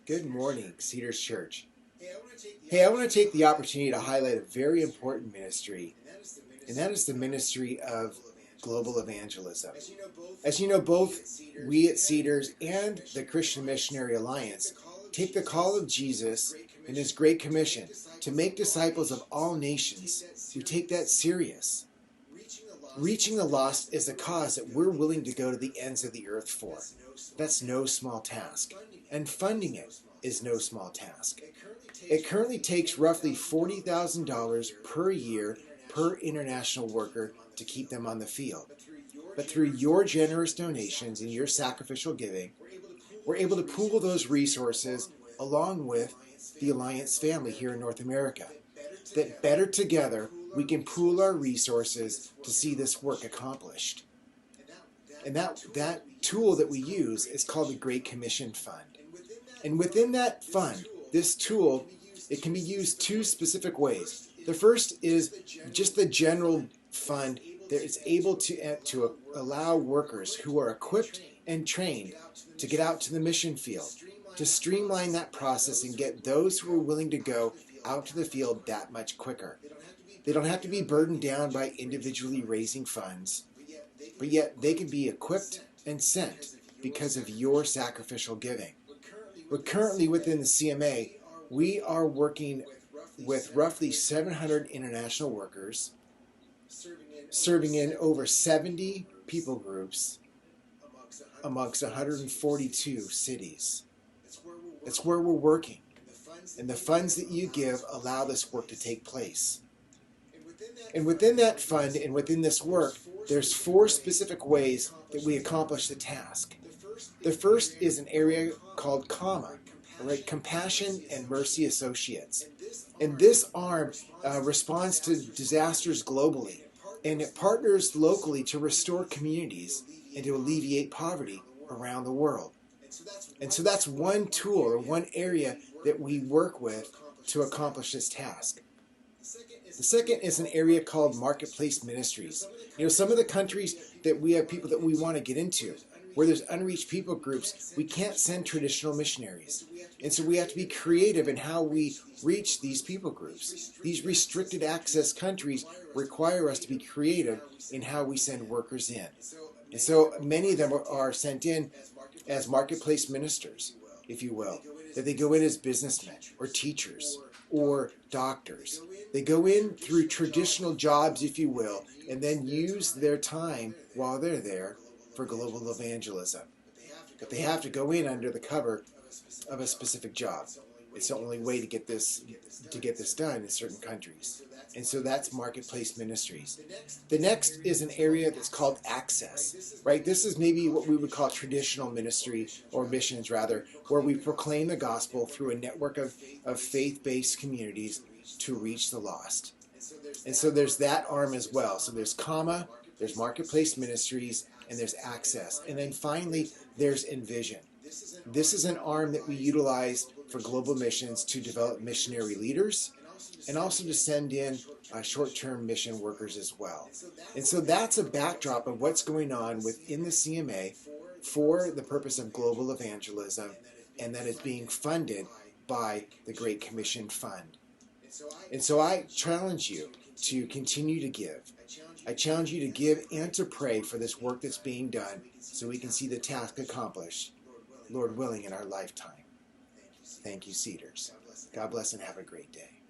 Good morning, Cedars Church. Hey, I want to take the opportunity to highlight a very important ministry, and that is the ministry of global evangelism. As you know, both we at Cedars and the Christian Missionary Alliance take the call of Jesus and His Great Commission to make disciples of all nations. We take that serious. Reaching the lost is a cause that we're willing to go to the ends of the earth for. That's no small task. And funding it is no small task. It currently takes roughly $40,000 per year per international worker to keep them on the field. But through your generous donations and your sacrificial giving, we're able to pool those resources along with the Alliance family here in North America. That better together, we can pool our resources to see this work accomplished. And that tool that we use is called the Great Commission Fund. And within that fund, this tool, it can be used two specific ways. The first is just the general fund that is able to allow workers who are equipped and trained to get out to the mission field, to streamline that process and get those who are willing to go out to the field that much quicker. They don't have to be burdened down by individually raising funds, but yet they can be equipped and sent because of your sacrificial giving. But currently within the CMA, we are working with roughly 700 international workers, serving in over 70 people groups amongst 142 cities. That's where we're working. And the funds that you give allow this work to take place. And within that fund and within this work, there's four specific ways that we accomplish the task. The first is an area called CAMA, right? Compassion and Mercy Associates. And this arm responds to disasters globally, and it partners locally to restore communities and to alleviate poverty around the world. And so that's one tool or one area that we work with to accomplish this task. The second is an area called Marketplace Ministries. You know, some of the countries that we have people that we want to get into, where there's unreached people groups, we can't send traditional missionaries. And so we have to be creative in how we reach these people groups. These restricted access countries require us to be creative in how we send workers in. And so many of them are sent in as marketplace ministers, if you will. That they go in as businessmen or teachers or doctors. They go in through traditional jobs, if you will, and then use their time while they're there for global evangelism. But they have to go in under the cover of a specific job. It's the only way to get this done in certain countries. And so that's Marketplace Ministries. The next is an area that's called Access, right? This is maybe what we would call traditional ministry, or missions rather, where we proclaim the gospel through a network of faith-based communities to reach the lost. And so there's that arm as well. So there's CAMA, there's Marketplace Ministries, and there's Access. And then finally, there's Envision. This is an arm that we utilize for global missions to develop missionary leaders and also to send in short-term mission workers as well. And so that's a backdrop of what's going on within the CMA for the purpose of global evangelism, and that is being funded by the Great Commission Fund. And so I challenge you to continue to give. I challenge you to give and to pray for this work that's being done so we can see the task accomplished, Lord willing, in our lifetime. Thank you, Cedars. God bless and have a great day.